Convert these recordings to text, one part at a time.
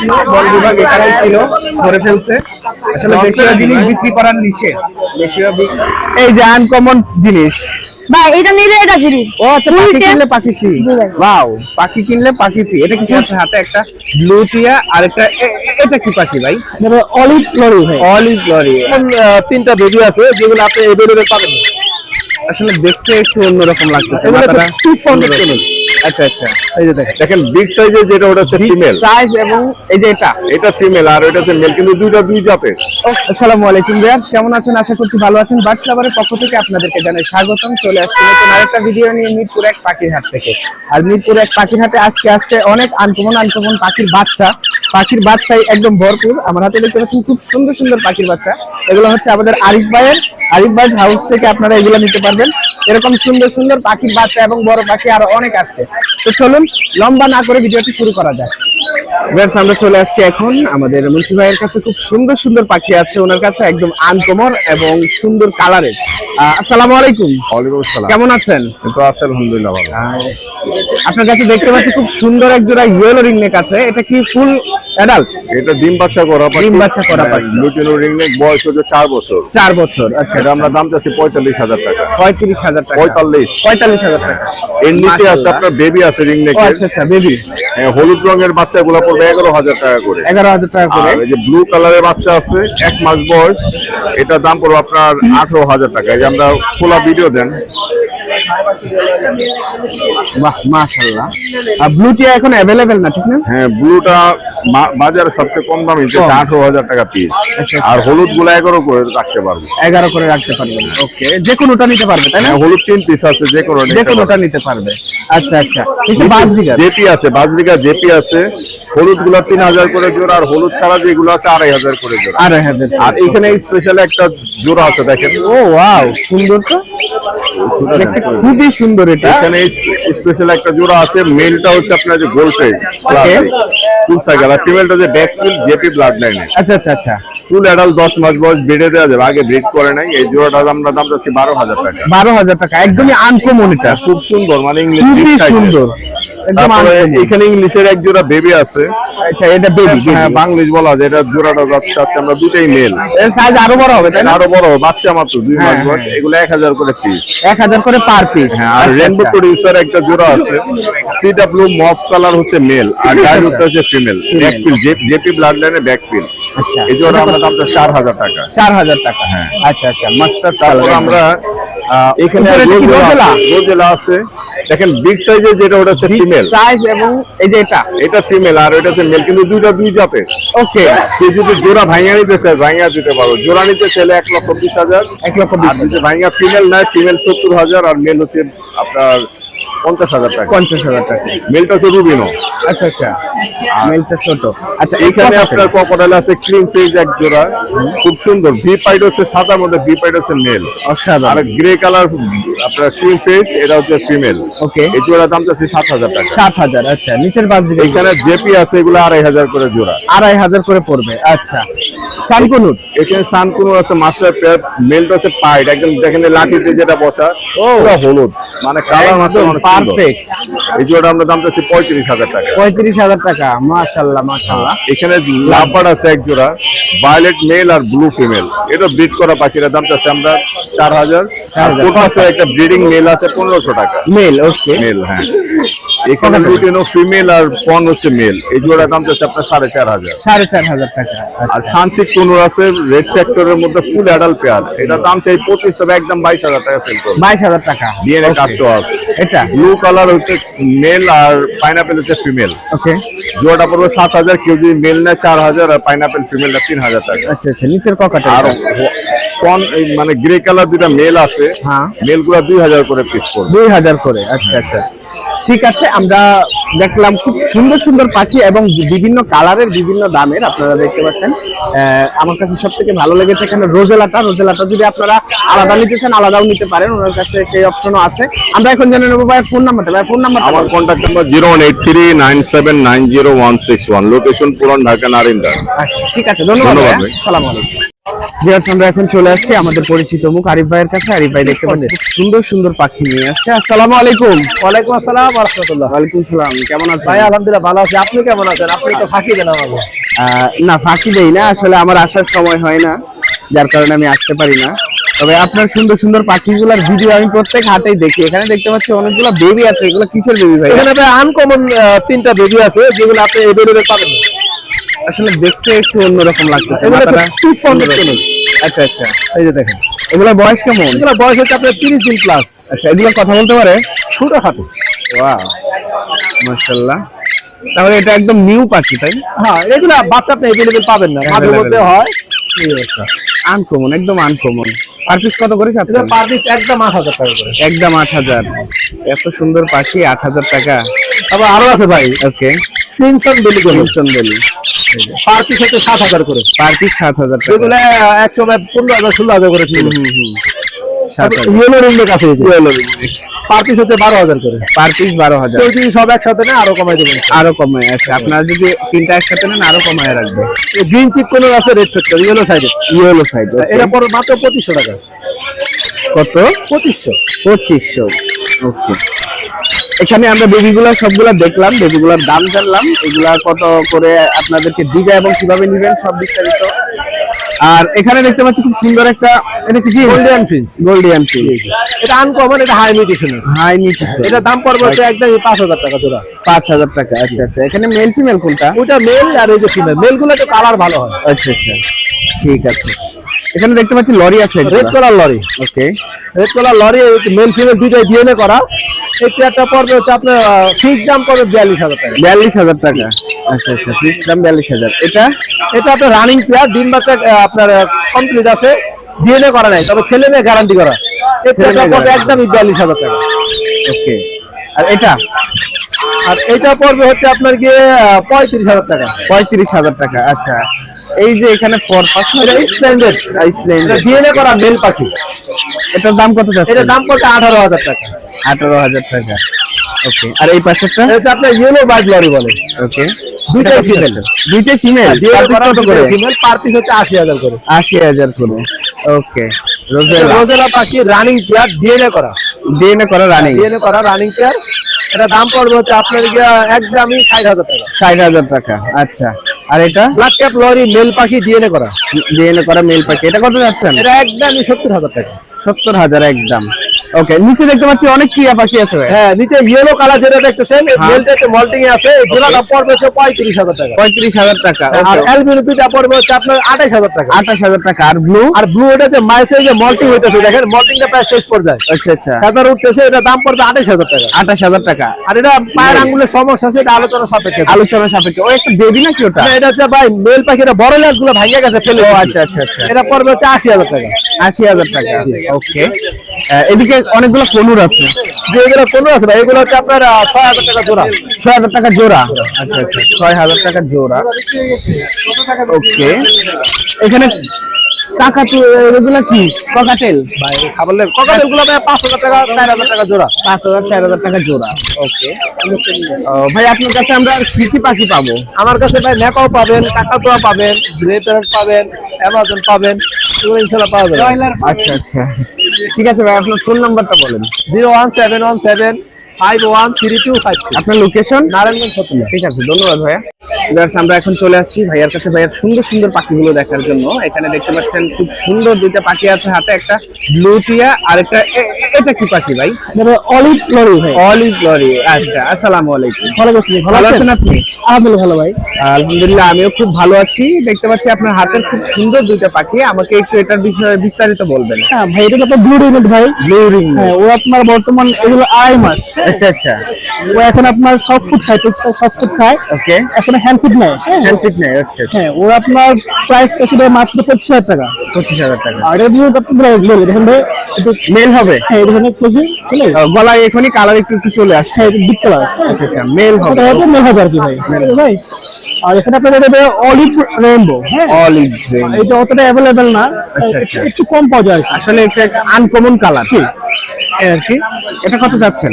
ছিল, বল বিভাগ এখানেই ছিল, ধরে ফেলছে। আসলে দেশীয় জিনিস বিক্রি করার নিষেধ। এই যে আনকমন জিনিস ভাই এটা নিলে এটা ফ্রি। ও আচ্ছা, পাখি কিনলে পাখি ফ্রি। ওয়াও, পাখি কিনলে পাখি ফ্রি। এটা কি আছে হাতে? একটা ব্লু টিয়া আর একটা এটা কি পাখি ভাই? অলিভ লরি ভাই। Olive lory. তিনটা বেবি আছে যেগুলো আপনি এভেলেবেল পাবেন। আসলে দেখতে একটু অন্যরকম লাগতেছে। এগুলো হচ্ছে পিস ফাউন্ডেড চ্যানেল। আচ্ছা আচ্ছা, এই যে দেখেন বিগ সাইজের যেটা ওটা হচ্ছে ফিমেল সাইজ, এবং এই যে এটা ফিমেল আর এটা হচ্ছে মেল, কিন্তু দুইটা দুই জাতের। আসসালামু আলাইকুম ভিউয়ার্স, কেমন আছেন? আশা করছি ভালো আছেন। বার্ডস লাভারের পক্ষ থেকে আপনাদেরকে জানাই স্বাগতম। চলে আসছি নতুন আরেকটা ভিডিও নিয়ে মিরপুর এক পাখির হাট থেকে। আর মিরপুর এক পাখির হাটে আজকে অনেক আনকমন পাখির বাচ্চাই একদম ভরপুর। আমার হাতে দেখতে পাচ্ছেন খুব সুন্দর সুন্দর পাখির বাচ্চা। এগুলো হচ্ছে আমাদের আরিফ ভাইয়ের হাউস থেকে আপনারা এগুলো নিতে পারবেন। এরকম সুন্দর সুন্দর পাখির বাচ্চা এবং বড় পাখি আরো অনেক আসছে। তো চলুন লম্বা না করে ভিডিওটি শুরু করা যায়। ভিউয়ার্স, আমরা চলে আসছি এখন আমাদের মুন্সি ভাইয়ের কাছে। খুব সুন্দর সুন্দর পাখি আছে ওনার কাছে, একদম আনকমন এবং সুন্দর কালারের। আসসালামু আলাইকুম। ওয়ালাইকুম আসসালাম। কেমন আছেন? তো আছে আলহামদুলিল্লাহ ভালো। আপনার কাছে দেখতে পাচ্ছি খুব সুন্দর এক জোড়া ইয়েলো রিংনেক আছে। এটা কি ফুল অ্যাডাল্ট? এটা ডিম বাচ্চা করা পাখি। ডিম বাচ্চা করা পাখি। লুটিনো রিংনেক, বয়স হচ্ছে 4 বছর। 4 বছর। আচ্ছা, এটা আমরা দাম চাচ্ছি 45,000 টাকা। 35,000 টাকা। 45,000 টাকা। এর নিচে আছে আপনার বেবি আছে রিংনেক। আচ্ছা আচ্ছা, বেবি। হলুদ রঙের বাচ্চাগুলো পড়বে 11,000 টাকা করে। 11,000 টাকা করে। আর এই যে ব্লু কালারের বাচ্চা আছে 1 মাস বয়স, এটা দাম পড়বে আপনার 18,000 টাকা। এই যে আমরা খোলা ভিডিও দেন। বাহ, মাশাআল্লাহ। আর ব্লুটিয়া এখন अवेलेबल না, ঠিক না? হ্যাঁ, ব্লুটা বাজারে সবচেয়ে কম দামে 18,000 টাকা পিস। আর হলুদ গুলো 11 করে রাখতে পারবে। 11 করে রাখতে পারবেন। ওকে, যে কোনোটা নিতে পারবে তাই না? হলুদ 3 পিস আছে, যে কোনোটা নিতে পারবে। আচ্ছা আচ্ছা, কিন্তু বাজরিকা জেপি আছে, বাজরিকা জেপি আছে। হলুদ গুলো 3,000 করে জোড়া, আর হলুদ ছাড়া যেগুলো আছে 2,500 করে জোড়া। 2,500। আর এখানে স্পেশাল একটা জোড়া আছে দেখেন। ও ওয়াও, সুন্দর তো, দেখতে খুবই সুন্দর। এটা এখানে স্পেশাল একটা জোড়া আছে। মেলটা হচ্ছে আপনার যে গোল্ড ফেস ফুল সাইকেল, আর ফিমেলটা যে ব্যাক ফুল জেপি ব্লাড লাইনে। আচ্ছা আচ্ছা আচ্ছা, ফুল অ্যাডাল্ট 10 মাস বয়স, বেডে দেওয়া যাবে। আগে ব্রিড করে নাই। এই জোড়াটার আমরা দাম যাচ্ছে 12,000 টাকা। 12,000 টাকা, একদমই আনকমন। এটা খুব সুন্দর, মানে ইংলিশ খুবই সুন্দর, একদম uncommon। এখানে ইংলিশের এক জোড়া বেবি আছে। আচ্ছা, এটা বেবি। হ্যাঁ, বাংলিশ বলা যায়। এটা জোড়াটা যাচ্ছে আমরা দুটাই মেল। এর সাইজ আরো বড় হবে তাই না? আরো বড়, বাচ্চা মাত্র 2 মাস বয়স। এগুলো 1,000 করে পিস। 1,000 করে পার পিস। হ্যাঁ, আর রেনবো প্রোডিউসার একটা জোড়া আছে। সিডব্লিউ মফ কালার হচ্ছে মেল, আর ডাইলুটটা হচ্ছে female. Back fill JP blood লাইনে ব্যাক ফিল। আচ্ছা, এই জোড়া আমরা দামটা 4,000 টাকা। 4,000 টাকা। হ্যাঁ। আচ্ছা আচ্ছা, মাস্টার তারপর কালার। আমরা এখানে রোজেলা আছে। দেখেন বিগ সাইজের যেটা ওটা হচ্ছে ফিমেল সাইজ, এবং এই যে এটা ফিমেল আর এটা হচ্ছে মেল, কিন্তু দুইটা দুই জাতের। ওকে, কেউ যদি জোড়া ভাঙিয়ে নিতে চায় ভাঙিয়ে দিতে পারো। জোড়া নিতে চাইলে 1,20,000। 1,20,000। আর যদি ভাঙিয়া ফিমেল নেয়, ফিমেল 70,000 আর মেল হচ্ছে আপনার 50,000 টাকা। 50,000 টাকা। মেলটা হচ্ছে রুবিনো। আচ্ছা আচ্ছা, মেলটা ছোট। আচ্ছা, এখানে আপনার ক্রোকোডাইল আছে ক্রিম ফেজ এক জোড়া, খুব সুন্দর। ভি পাইড হচ্ছে সাদার মধ্যে, ভি পাইড হচ্ছে মেল। অসাধারণ। আর গ্রে কালার আপনার ক্রিম ফেজ, এটা হচ্ছে ফিমেল। ওকে, এই জোড়ার দাম যাচ্ছে 7,000 টাকা। 7,000। আচ্ছা, নিচের বাজরিকা। এখানে জেপি আছে, এগুলো 2,500 করে জোড়া। 2,500 করে পড়বে। আচ্ছা, সানকুনুর। এখানে সানকুনুর আছে মাস্টার পেয়ার। মেলটা হচ্ছে পাইড, একদম দেখেন লাঠিতে যেটা বসা, পুরো হলুদ, মানে কালার মাত্র পারফেক্ট। এই জোড়া আমরা দাম চাচ্ছি 35,000 টাকা। 35,000 টাকা। মাশাআল্লাহ মাশাআল্লাহ। এখানে লাভবার্ড আছে এক জোড়া, ভায়োলেট মেল আর ব্লু ফিমেল। এটা ব্রিড করা পাখির দাম চাচ্ছি আমরা 4,000। আর কোটা আছে একটা ব্রিডিং মেল আছে 1,500 টাকা। মেল, ওকে, মেল। হ্যাঁ, এখানে লুটিনো ফিমেল আর পন হচ্ছে মেল। এই জোড়া দাম চাচ্ছে আপনার 4,500। 4,500 টাকা। আর সানচিক কোনুর আছে রেড ফ্যাক্টরের মধ্যে ফুল অ্যাডাল্ট পেয়ার। এটা দাম চাই 25, তবে একদম 22,000 টাকা সেল করব। 22,000 টাকা। ডিএনএ কাজও আছে। এটা ব্লু কালার হচ্ছে মেল আর পাইনাপেল হচ্ছে ফিমেল। ওকে, জোড়াটা পড়বে 7,000। কেউ যদি মেল নেয় 4,000, আর পাইনাপেল ফিমেলটা 3,000 টাকা। আচ্ছা আচ্ছা, নিচের ককাটা। আর ফন মানে গ্রে কালার দুটা মেল আছে। হ্যাঁ, মেলগুলো 2,000 করে পিস পড়বে। 2,000 করে। আচ্ছা আচ্ছা, ঠিক আছে। আমরা দেখলাম খুব সুন্দর সুন্দর পাখি এবং বিভিন্ন কালারের, বিভিন্ন দামের। আপনারা দেখতে পাচ্ছেন। আমার কাছে সব থেকে ভালো লেগেছে এখানে রোজেলাটা। যদি আপনারা আলাদা নিতে চান আলাদাও নিতে পারেন, ওনার কাছে সেই অপশনও আছে। আমরা এখন জেনে নেবো ভাই ফোন নাম্বারটা। ভাই ফোন নাম্বার। আমার কন্ট্যাক্ট নাম্বার 0183979061, লোকেশন পুরান ঢাকা নারিন্দা। আচ্ছা, ঠিক আছে, ধন্যবাদ। ধন্যবাদ ভাই। আসসালামু আলাইকুম। ভিউয়ার্স, আমরা এখন চলে আসছি আমাদের পরিচিত মুখ আরিফ ভাইয়ের কাছে। আরিফ ভাই দেখতে পাচ্ছেন খুব সুন্দর সুন্দর পাখি নিয়ে আসছে। আসসালামু আলাইকুম। ওয়ালাইকুম আসসালাম ওয়া রাহমাতুল্লাহ। ওয়ালাইকুম সালাম, কেমন আছেন? ভাই আলহামদুলিল্লাহ ভালো আছি, আপনি কেমন আছেন? আপনি তো ফাঁকি দেন আমাকে। না, ফাঁকি দেই না, আসলে আমার আসার সময় হয় না, যার কারণে আমি আসতে পারি না। তবে আপনার সুন্দর সুন্দর পাখিগুলোর ভিডিও আমি প্রত্যেক হাটেই দেখি। এখানে দেখতে পাচ্ছি অনেকগুলো বেবি আছে, এগুলো কিসের বেবি ভাই? এখানে ভাই আনকমন 3টা বেবি আছে যেগুলো আপনি এভেলেবেল পাবেন না। আসলে দেখতে একটু অন্যরকম লাগতেছে। এগুলো মাথাটা পিস ফর্মেট কেন? আচ্ছা আচ্ছা, এই যে দেখেন, এগুলো বয়স কেমন? এগুলো বয়স হচ্ছে আপনার 30 দিন প্লাস। আচ্ছা, এগুলো কথা বলতে পারে? ছোটখাটো। ওয়াও, মাশাআল্লাহ। তাহলে এটা একদম নিউ পাখি, তাই? হ্যাঁ, এগুলো বাচ্চা আপনি এভেলেবেল পাবেন না, মাঝে মধ্যে হয়। আনকমন, একদম আনকমন। পার পিস কত করে এটা চাচ্ছেন? পার পিস একদম 8000 টাকা করে। একদম 8000। এত সুন্দর পাখি 8000 টাকা। আবার আরো আছে ভাই, ওকে, ক্রিমসন বেলি করে ক্রিমসন বেলি। পার পিস হচ্ছে 7000 করে। পার পিস 7000 টাকা। এগুলো এক সময় 15000 16000 করে ছিল। 7000। ইয়েলো রিংয়ের কাছে হয়েছে, পার পিস হচ্ছে 12000 করে। Per piece 12000। কেউ যদি সব একসাথে নেয় আরো কমাই দেবেন। আরো কমায় আছে, আপনারা যদি তিনটা একসাথে নেন আরো কমায় রাখবে। গ্রিন চিক কোন আছে, রেড ফ্যাক্টর ইয়েলো সাইডে, ইয়েলো সাইড। এটা পড়ে মাত্র 2500 টাকা। কত? 2500। 2500। ওকে, এখানে আমরা বেবিগুলা সবগুলা দেখলাম, বেবিগুলার দাম জানলাম, এগুলা কত করে আপনাদেরকে দিবে এবং কিভাবে নেবেন সব বিস্তারিত। আর এখানে দেখতে পাচ্ছি খুব সুন্দর একটা, এটা কি? Golden fins. Golden fish. এটা আনকমন, এটা হাই মিউটেশন। High nutrition. এটা দাম পড়বে হচ্ছে একদম 5000 টাকা জোড়া। 5000 টাকা। আচ্ছা আচ্ছা, এখানে মেল ফিমেল কোনটা? ওটা মেল আর এই যে ফিমেল। মেল গুলো তো কালার ভালো হয়। আচ্ছা আচ্ছা, ঠিক আছে। এখানে দেখতে পাচ্ছি লরি আছে, red colour lory. Okay, red colour lory, male female দুইটাই ডিএনএ করা। এই পেয়ারটা পড়বে হচ্ছে আপনার ফিক্স দাম পড়বে 42000 টাকা। 42000 টাকা। আচ্ছা আচ্ছা, ফিক্স দাম 42000। এটা এটা আপনার রানিং পেয়ার, ডিম বাচ্চা আপনার কমপ্লিট আছে, ডিএনএ করা নাই, তবে ছেলে মেয়ে গ্যারান্টি করা। এই পেয়ারটা পড়বে একদমই 42000 টাকা। ওকে, আর এটা? আর এটা পড়বে হচ্ছে আপনার গিয়ে 35000 টাকা। 35000 টাকা। আচ্ছা, এই যে এখানে ফর পাঁচ, এটা স্প্লেন্ডেড, এটা ডিএনএ করা মেল পাখি। এটার দাম কত যাচ্ছে? এটার দাম পড়ছে 18000 টাকা। 18000 টাকা। ওকে, আর এই পাশেরটা? এটা হচ্ছে আপনার ইয়েলো বার্ড লরি বলে। ওকে, দুইটাই ফিমেল। দুইটাই ফিমেল। ডিএনএ করা কত করে? ফিমেল, পার পিস হচ্ছে 80000 করে। 80000 করে। ওকে, রোজেলা। রোজেলা পাখি রানিং পেয়ার, ডিএনএ করা। ডিএনএ করা রানিং। ডিএনএ করা রানিং পেয়ার। এটা দাম পড়বে হচ্ছে আপনার গিয়ে একদমই 60000 টাকা। 60000 টাকা। আচ্ছা, আর এটা? ব্ল্যাক ক্যাপ লরি মেল পাখি, ডিএনএ করা। ডিএনএ করা মেল পাখি। এটা কত যাচ্ছেন? এটা একদমই 70000 টাকা। 70000 একদম। ওকে, নিচে দেখতে পাচ্ছি অনেক টিয়া পাখি আছে ভাই। হ্যাঁ, নিচে ইয়েলো কালার যেটা দেখতেছেন, এই হ্যাঁ। মেলটা একটু মল্টিং এ আছে। এই জোড়াটা পড়বে হচ্ছে 35000 টাকা। 35000 টাকা। আর অ্যালবিনো দুইটা পড়বে হচ্ছে আপনার 28000 টাকা। 28000 টাকা। আর ব্লু? আর ব্লু এটা যে মাইসে যে মল্টিং হইতেছে, দেখেন মল্টিংটা প্রায় শেষ পর্যায়ে, আচ্ছা আচ্ছা, ফেদার উঠতেছে। এটা দাম পড়বে 28000 টাকা। 28000 টাকা। আর এটা পায়ের আঙ্গুলের সমস্যা আছে, এটা আলোচনা সাপেক্ষে। আলোচনা সাপেক্ষে। ও একটা বেবি নাকি ওটা? এটা হচ্ছে ভাই মেল পাখি, এটা বড় লেজ গুলো ভাঙে গেছে ফেলে। ও আচ্ছা আচ্ছা আচ্ছা, এটা পড়বে হচ্ছে 80000 টাকা। 80000 টাকা। ওকে, এদিকে অনেকগুলো কনুর আছে। যে এগুলো কোনো আছে ভাই, এগুলো হচ্ছে আপনার 6000 টাকা জোড়া। 6000 টাকা জোড়া। আচ্ছা আচ্ছা, 6000 টাকা জোড়া। ওকে, এখানে কাকাতু, এগুলো কি? ককাটেল ভাই খাবার লাগে ককাটেল গুলো ভাই 5000 টাকা 4000 টাকা জোড়া। 5000 4000 টাকা জোড়া। ওকে, ভাই আপনার কাছে আমরা আর কি কি পাখি পাবো? আমার কাছে ভাই ম্যাকাও পাবেন, কাকাতুয়া পাবেন, গ্রে প্যারট পাবেন, অ্যামাজন পাবেন, এগুলো ইনশাআল্লাহ পাওয়া যাবে। আচ্ছা আচ্ছা, ঠিক আছে ভাই, আপনার ফোন নাম্বারটা বলেন। 01717513253। আপনার লোকেশন? নারায়ণগঞ্জ সত্যি। ঠিক আছে, ধন্যবাদ ভাইয়া। Guys, আমরা এখন চলে আসছি ভাইয়ার কাছে, ভাইয়ার সুন্দর সুন্দর পাখিগুলো দেখার জন্য। এখানে দেখতে পাচ্ছেন খুব সুন্দর দুইটা পাখি আছে হাতে, একটা ব্লু টিয়া আর একটা এটা কি পাখি ভাই? অলিভ লরি ভাই। Olive lory. আচ্ছা, আসসালামু আলাইকুম। ভালো আছেন? ভালো আছেন আপনি? আলহামদুলিল্লাহ ভালো ভাই। আলহামদুলিল্লাহ, আমিও খুব ভালো আছি। দেখতে পাচ্ছি আপনার হাতের খুব সুন্দর দুইটা পাখি, আমাকে একটু এটার বিষয়ে বিস্তারিত বলবেন। হ্যাঁ ভাই, এটা তো ব্লু রিং ভাই। Blue ring. হ্যাঁ, ও আপনার বর্তমান এগুলো আড়াই মাস। আচ্ছা আচ্ছা, ও এখন আপনার সব ফুড খায়, টুকটাক সব ফুড খায়। ওকে, এখন হ্যান্ড ফুড নেয়। হ্যান্ডফিট নেই। আচ্ছা আচ্ছা, হ্যাঁ, ও আপনার প্রাইস ছিল মাত্র 25000 টাকা। 25000 টাকা। আর এটা দিয়ে আপনার দেখেন ভাই, একটু মেল হবে? হ্যাঁ, এটা দেখেন খুশি চলে গলায় এখনই কালার একটু একটু চলে আসছে। হ্যাঁ, এটা ডিপ কালার। আচ্ছা আচ্ছা, মেল হবে। এটা হবে মেল হবে আর কি ভাই। ভাই, আর এখানে আপনার এটা অলিভ রেইনবো। হ্যাঁ, অলিভ রিং। এটা অতটা অ্যাভেলেবেল না, আচ্ছা, আচ্ছা। একটু কম পাওয়া যায় আর কি। আসলে এটা একটা আনকমন কালার। ঠিক। আর কি, এটা কত যাচ্ছেন?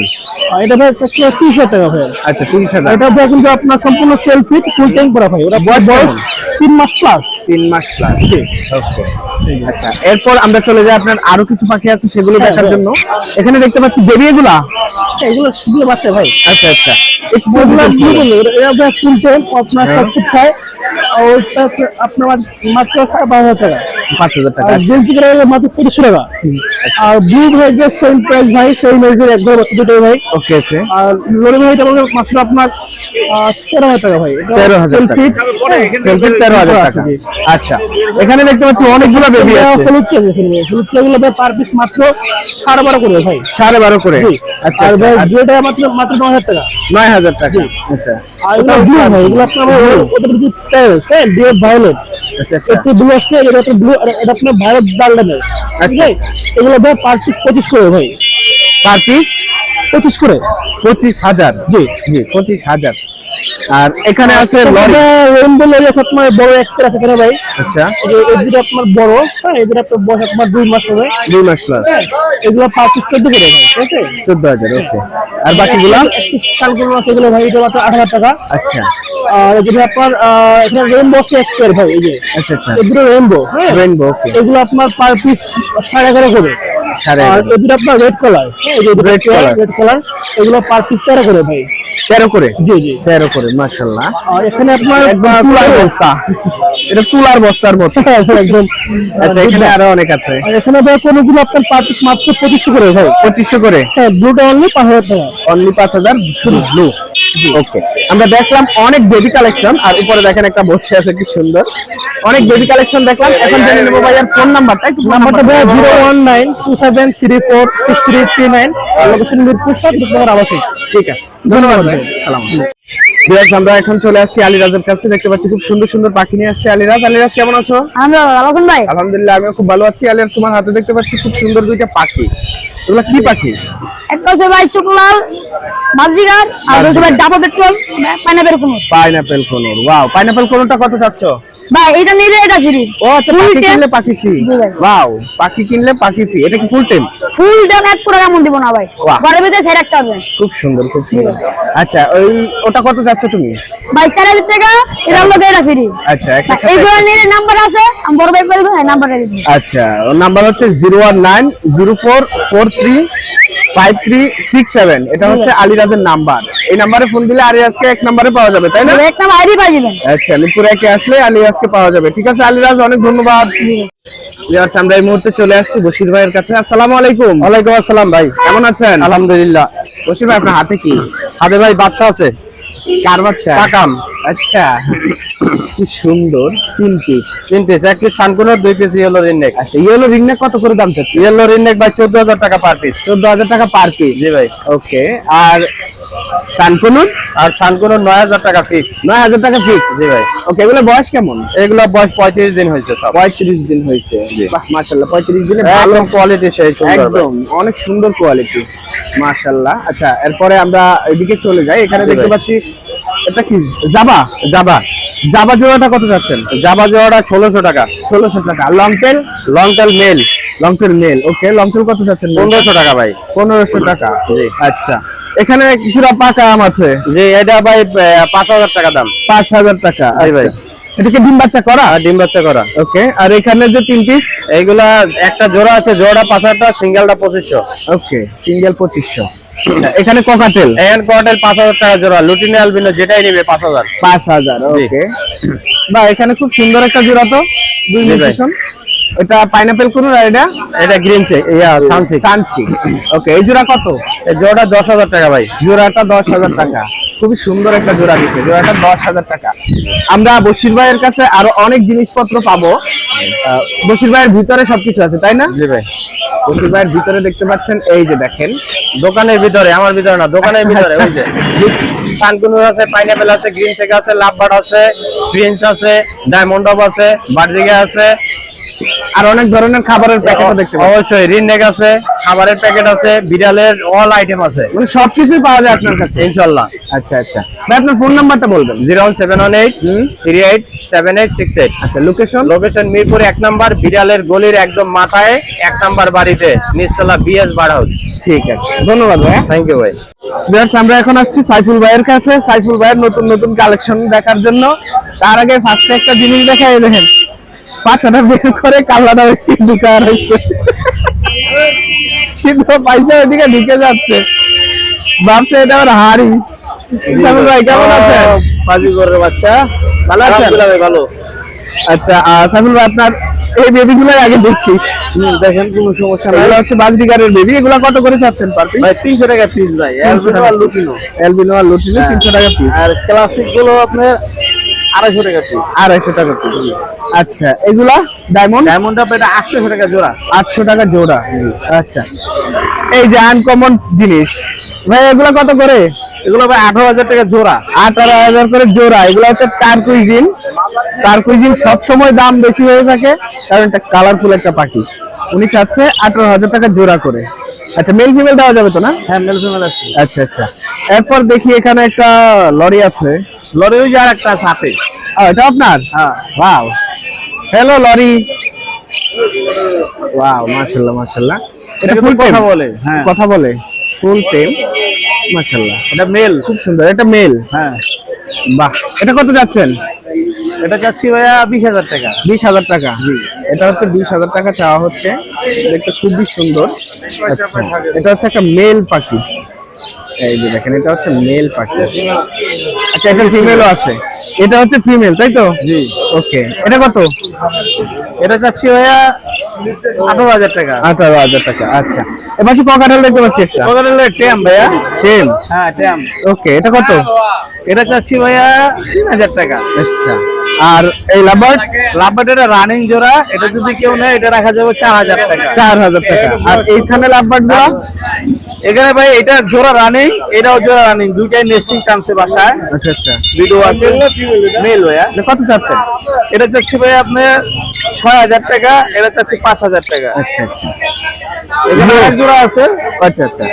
আর এটা ভাই 30000 টাকা ভাই। আচ্ছা, 30000। এটা ভাই কিন্তু আপনার সম্পূর্ণ সেলফি ফুল ট্যাঙ্ক করা ভাই। ওটা বয়স বয়স কেমন? 3 মাস প্লাস। 3 মাস প্লাস। ওকে, আচ্ছা এরপর আমরা চলে যাই আপনার আরো কিছু পাখি আছে সেগুলো দেখার জন্য। এখানে দেখতে পাচ্ছি বেবি এগুলা, এগুলো শুধু বাচ্চা ভাই। আচ্ছা আচ্ছা এরা কিনতে আপনার সবকিছু খায়, ওইটা আপনার মাত্র 5,500 টাকা। 5,000 টাকা। আর জেন্সি করে মাত্র 25 টাকা। আর ব্লু ভাই যে সেম প্রাইস ভাই, সেই নজর একদম দুটোই ভাই। ওকে ওকে, আর লোরি ভাই এটা বলতে মাত্র আপনার 13,000 টাকা ভাই। 13,000 টাকা। সেলফি 13,000 টাকা। আচ্ছা এখানে দেখতে পাচ্ছি অনেকগুলো বেবি আছে। হলুদ গুলো পার পিস মাত্র 12.5 করে ভাই। 12.5 করে। আচ্ছা আর ভাই আচ্ছা, যেটা মাত্র 9,000 টাকা। 9,000 টাকা। আচ্ছা আর এগুলো ব্লু ভাই, এগুলো আপনার ওদের যে টেলস ডিপ ভায়োলেট, আচ্ছা আচ্ছা, একটু ব্লু আছে, এটা একটু ব্লু, আর এটা আপনার ভায়োলেট ডালডানের। ঠিক আছে, এগুলো ভাই পার পিস 25 করে ভাই। পার পিস 25 করে। 25,000। জি জি 25,000। আর এখানে আছে লরি। রেইনবো লরি আছে আপনার বড় একটা আছে এখানে ভাই। আচ্ছা, এই দুটো আপনার বড়, হ্যাঁ এদের আপনার বয়স আপনার 2 মাস হবে। 2 মাস প্লাস। হ্যাঁ, এগুলো পার পিস 14 করে ভাই। ঠিক আছে, 14,000। ওকে, আর বাকিগুলা? শালগুলো আছে এগুলো ভাই, এটা মাত্র 8,000 টাকা। আচ্ছা আর এগুলো আপনার এখানে রেইনবো এক্সপের ভাই, এই যে আচ্ছা আচ্ছা, এগুলো রেইনবো। হ্যাঁ, রেইনবো। ওকে, এগুলো আপনার পার পিস 11.5 করে। 11.5। আর এগুলো আপনার রেড কালার, এই যে Red color। রেড কালার, এগুলো পার পিস 13 করে ভাই। 13 করে। জি জি। 13 করে, মাশাআল্লাহ। আর এখানে আপনার একদম তুলার বস্তা, এটা তুলার বস্তার মতো একদম। আচ্ছা এখানে আরো অনেক আছে। আর এখানে ভাই কোনগুলো আপনার পার পিস মাত্র 25 করে ভাই। 2500 করে। হ্যাঁ, ব্লুটা অনলি 5,000 টাকা। অনলি 5,000 শুধু ব্লু। ওকে, আমরা দেখলাম অনেক বেবি কালেকশন, আর উপরে দেখেন একটা বসে আছে কি সুন্দর। অনেক বেবি কালেকশন দেখলাম। এখন জেনে নেব ভাইয়ার ফোন নাম্বারটা। একটু নাম্বারটা ভাই 01927346339, লোকেশন মিরপুর 7 নম্বর আবাসিক। ঠিক আছে, ধন্যবাদ ভাই। সালাম। বিরাজ, আমরা এখন চলে আসছি আলিরাজের কাছে। দেখতে পাচ্ছি খুব সুন্দর সুন্দর পাখি নিয়ে আসছে আলিরাজ। আলিরাজ কেমন আছো? আমরা ভালো আছেন ভাই? আলহামদুলিল্লাহ, আমিও খুব ভালো আছি। আলিরাজ, তোমার হাতে দেখতে পাচ্ছি খুব সুন্দর দুইটা পাখি। এগুলো কি পাখি? একটা হচ্ছে ভাই চুকলাল মাঝিগার, আর হচ্ছে ভাই ডাবল পেট্রোল pineapple conure. Pineapple conure. Wow, pineapple কোনোরটা কত চাচ্ছ? ভাই এটা নিলে এটা ফ্রি। ও আচ্ছা, পাখি কিনলে পাখি ফ্রি। জি ভাই। ওয়াও, পাখি কিনলে পাখি ফ্রি। এটা কি ফুল টাইম? ফুল দাম 1 টাকা এমন দিব না ভাই, বাহ। ঘরের ভিতরে ছেড়ে রাখতে পারবেন। খুব সুন্দর, খুব সুন্দর। আচ্ছা, ওটা কত চাচ্ছ তুমি? ভাই 4,000 টাকা, এটা হলো এটা ফ্রি। আচ্ছা, একটা সাথে এইগুলো নিলে নাম্বার আছে, আমি বড় ভাই বলবো, হ্যাঁ নাম্বারটা দিন। আচ্ছা, ওর নাম্বার হচ্ছে 01904435367। এটা হচ্ছে আলিরাজের নাম্বার। এই নাম্বারে ফোন দিলে আলিরাজকে এক নাম্বারে পাওয়া যাবে, তাই না? একটা আইডি পাই যাবেন। আচ্ছা, মিরপুরে একে আসলে আলিরাজকে পাওয়া যাবে। ঠিক আছে আলিরাজ, অনেক ধন্যবাদ। ভিউয়ার্স, আমরা এই মুহূর্তে চলে আসছি বশির ভাইয়ের কাছে। আসসালামু আলাইকুম। ওয়ালাইকুম আসসালাম ভাই। কেমন আছেন? আলহামদুলিল্লাহ। বশির ভাই, আপনার হাতে কি? হাতে ভাই বাচ্চা আছে। কার বাচ্চা? কাকাম। আচ্ছা, কি সুন্দর। 3 piece. 3 piece, 1 piece sun conure, 2 piece yellow ringneck. আচ্ছা, ইয়েলো রিংনেক কত করে দাম চাচ্ছেন? ইয়েলো রিননেক ভাই 14,000 টাকা পার পিস। 14,000 টাকা পার পিস। জি ভাই। ওকে, আর সানকুনুর? আর সানকুনোর 9,000 টাকা ফিক্স। 9,000 টাকা ফিক্স। জি ভাই। ওকে, এগুলো বয়স কেমন? এগুলো বয়স 35 দিন হয়েছে সব। 35 দিন হয়েছে। বাহ, মাশাআল্লাহ, 35 দিনে ভালো একদম কোয়ালিটি সেই সুন্দর ভাই। একদম অনেক সুন্দর কোয়ালিটি, মাশাআল্লাহ। আচ্ছা, এরপরে আমরা এদিকে চলে যাই। এখানে জি দেখতে ভাই। পাচ্ছি এটা কি জাবা? জাবা। জাবা জোড়াটা কত যাচ্ছেন? জাবা জোড়া 1600 টাকা। 1600 টাকা। Long tail? Long tail male long tail male. Okay, long tail কত যাচ্ছেন? 1500 টাকা ভাই। 1500 টাকা। জি। আচ্ছা, এখানে কিছুটা পাকা আম আছে। জি, এটা ভাই 5,000 টাকা দাম। 5,000 টাকা। জি ভাই। এটাকে ডিম বাচ্চা করা? আর ডিম বাচ্চা করা। ওকে, আর এখানে যে 3 পিস? এইগুলা একটা জোড়া আছে, জোড়াটা 5,000 টাকা, সিঙ্গেলটা 2500। ওকে, সিঙ্গেল 2500। এখানে কোকাটেল? এন কোয়ার্টেল 5,000 টাকা জোড়া, লুটিনো অ্যালবিনো যেটাই নিবে 5,000। 5,000। জি। ওকে, বা এখানে খুব সুন্দর একটা জোড়া তো, দুই জি ভাই। মিউটেশন। এটা পাইনাপেল কোন? আর এটা গ্রিন চেক, সানসিক। সানসি। ওকে, এই জোড়া কত? এই জোড়া 10,000 টাকা ভাই। জোড়াটা 10,000 টাকা। খুবই সুন্দর একটা জোড়া দিচ্ছে। জোড়াটা 10,000 টাকা। আমরা বশির ভাইয়ের কাছে আরো অনেক জিনিসপত্র পাবো। বশির ভাইয়ের ভিতরে সবকিছু আছে, তাই না? জি ভাই। বশির ভাইয়ের ভিতরে দেখতে পাচ্ছেন, এই যে দেখেন, দোকানের ভিতরে, আমার ভিতরে না, দোকানের ভিতরে। ওই যে সানকুনুর আছে, পাইনাপেল আছে, গ্রিন চেক আছে, লাভবার্ড আছে, প্রিন্স আছে, ডায়মন্ড অফ আছে, বার্জিগা আছে, আর অনেক ধরনের খাবারের প্যাকেটও দেখতে পাচ্ছি। অবশ্যই রিননেক আছে, খাবারের প্যাকেট আছে, বিড়ালের অল আইটেম আছে মানে সবকিছুই পাওয়া যায় আপনার কাছে। ইনশাআল্লাহ। আচ্ছা আচ্ছা ভাই, আপনার ফোন নাম্বারটা বলবেন। 01718387868। আচ্ছা, লোকেশন? লোকেশন মিরপুর 1 নাম্বার, বিড়ালের গলির একদম মাথায় 1 নাম্বার বাড়িতে, নিচতলা বিএস বার হাউস। ঠিক আছে, ধন্যবাদ ভাই। থ্যাংক ইউ ভাই। ভিউয়ার্স, আমরা এখন আসছি সাইফুল ভাইয়ের কাছে, সাইফুল ভাইয়ের নতুন নতুন কালেকশন দেখার জন্য। তার আগে ফার্স্টে একটা জিনিস দেখাই, দেখেন পাঁচাটা বেশি করে কাল্লাটা বেশি ঢুকা রয়েছে, ছিদ্র পাইছে ওইদিকে ঢুকে যাচ্ছে, ভাবছে এটা আমার হাড়ি। সাইফুল ভাই কেমন আছেন? বাজিগরের বাচ্চা, ভালো আছেন? আলহামদুলিল্লাহ ভাই, ভালো। আচ্ছা, সাইফুল ভাই আপনার এই বেবিগুলো আগে দেখছি, দেখেন কোনো সমস্যা নাই। এগুলো হচ্ছে বাজরিগারের বেবি। এগুলো কত করে চাচ্ছেন পার পিস? ভাই 300 টাকা পিস ভাই, 300 টাকা। আর লুটিনো। অ্যালবিনো আর লুটিনো 300 টাকা পিস, আর ক্লাসিক গুলো আপনার 250 টাকা পিস। 250 টাকা পিস। আচ্ছা, এগুলা ডায়মন্ড? ডায়মন্ড আপনার 800 টাকা জোড়া। 800 টাকা জোড়া। আচ্ছা, এই যে আনকমন জিনিস ভাই, এগুলা কত করে? এগুলো ভাই 18,000 টাকা জোড়া। 18,000 করে জোড়া। এগুলো হচ্ছে টার্কুইজিন। টার্কুইজিন সবসময় দাম বেশি হয়ে থাকে, কারণ এটা কালারফুল একটা পাখি। উনি চাচ্ছে 18,000 টাকা জোড়া করে। আচ্ছা, মেল ফিমেল দেওয়া যাবে তো না? হ্যাঁ, মেল ফিমেল আছে। আচ্ছা আচ্ছা, এরপর দেখি এখানে একটা লরি আছে। লরি ওই যে আর একটা সাথে। এটা আপনার? হ্যাঁ। Wow, hello lorry. ওয়াও, মাশাআল্লাহ মাশাআল্লাহ। এটা ফুল কথা টেম বলে। হ্যাঁ, কথা বলে, ফুল টেম, মাশাআল্লাহ। এটা মেল। খুব সুন্দর, এটা মেল। হ্যাঁ, বাহ, এটা কত যাচ্ছেন? এটা চাচ্ছি ভাইয়া 20,000 টাকা। 20,000 টাকা। এটা হচ্ছে 20,000 টাকা চাওয়া হচ্ছে। দেখতে খুবই সুন্দর। আচ্ছা, এটা হচ্ছে একটা মেল পাখি। এই যে দেখেন, এটা হচ্ছে মেল পাখি। আচ্ছা, এটা ফিমেলও আছে। এটা হচ্ছে ফিমেল, তাই তো? জি। ওকে, এটা কত? এটা চাচ্ছি ভাইয়া 18,000 টাকা। 18,000 টাকা। আচ্ছা, এবার পকাটেল দেখতে পাচ্ছি একটা। ওখানে টেম ভাইয়া। টেম। হ্যাঁ, টেম। ওকে, এটা কত? এটা চাচ্ছি ভাইয়া 3,000 টাকা। আচ্ছা, আর এই লাভার্ড? লাভবাট এটা রানিং জোড়া, এটা যদি কেউ নেয় এটা রাখা যাবে 4,000 টাকা। 4,000 টাকা। আর এইখানে লাভবার্ড গুলো? এখানে ভাই এটা জোড়া রানিং, এটাও জোড়া রানিং, দুইটাই নেস্টিং টানছে বাসায়। আচ্ছা আচ্ছা, ভিডিও আছে। মেল ভাইয়া। এটা কত চাচ্ছেন? এটা চাচ্ছি ভাই আপনার 6,000 টাকা, এটা চাচ্ছি 5,000 টাকা। আচ্ছা আচ্ছা, এখানে এক জোড়া আছে, আচ্ছা আচ্ছা,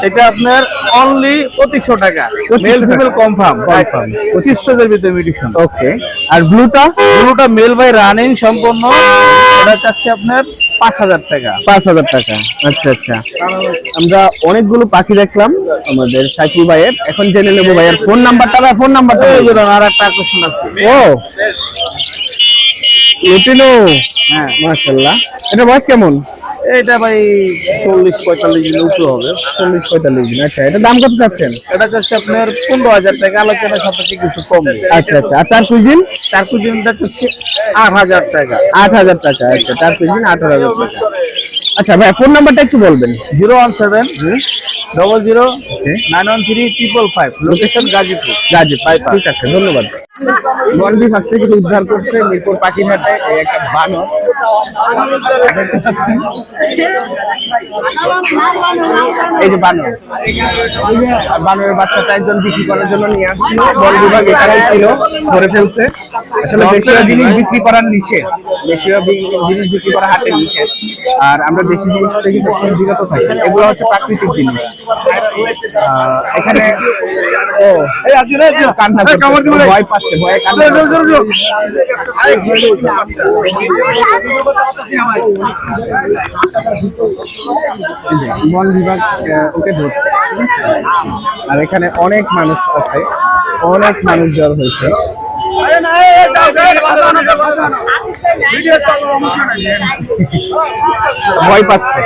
এটা আপনার অনলি 2500 টাকা। 2500 মেল ফিমেল টাকা। কনফার্ম। Confirm। 25 পেজের ভিতরে মিউটেশন। ওকে। আর ব্লুটা? ব্লুটা মেল ভাই রানিং সম্পূর্ণ, এটা চাচ্ছি আপনার 5,000 টাকা। 5,000 টাকা। আচ্ছা আচ্ছা, আমরা অনেকগুলো পাখি দেখলাম আমাদের সাইফুল ভাইয়ের। এখন জেনে নেবো ভাইয়ের ফোন নাম্বারটা। বা ফোন নাম্বারটা আর একটা আকর্ষণ আছে। ও, লুটিনো। হ্যাঁ, মাশাআল্লাহ। এটা বয়স কেমন? এটা ভাই 40-45 দিনের উপরে হবে। 40-45 দিন। আচ্ছা, এটা দাম কত চাচ্ছেন? এটা চাচ্ছি আপনার 15,000 টাকা, আলোচনা সাপেক্ষে কিছু কম। আচ্ছা আচ্ছা, আর তার কুইজিন? তার কুজিনটা চাচ্ছি 8,000 টাকা। 8,000 টাকা। আচ্ছা, তার কুইজিন 18,000 টাকা। আচ্ছা ভাই, ফোন নাম্বারটা একটু বলবেন। 01700913555, লোকেশন গাজীপুর। ঠিক আছে, ধন্যবাদ। বন বিভাগ থেকে উদ্ধার করছে মিরপুর পাখিরহাটে এই একটা বানর। দেখতে পাচ্ছেন? এই যে বানর, আর বানরের বাচ্চাটা একজন বিক্রি করার জন্য নিয়ে আসছিল। বন বিভাগ এখানেই ছিল, ধরে ফেলছে। আসলে বেশিরভাগ জিনিস বিক্রি করার নিষেধ, বেশিরভাগ জিনিস বিক্রি করা হাটের নিষেধ। আর আমরা দেশি জিনিস থেকে সবসময় বিরত থাকি। এগুলো হচ্ছে প্রাকৃতিক জিনিস। এখানে কান্না করছে, ভয় পাচ্ছে, ভয়ে কান্না করছে। বন বিভাগ ওকে ধরছে। আর এখানে অনেক মানুষ আছে, অনেক মানুষ জ্বর হয়েছে। ভয় পাচ্ছে।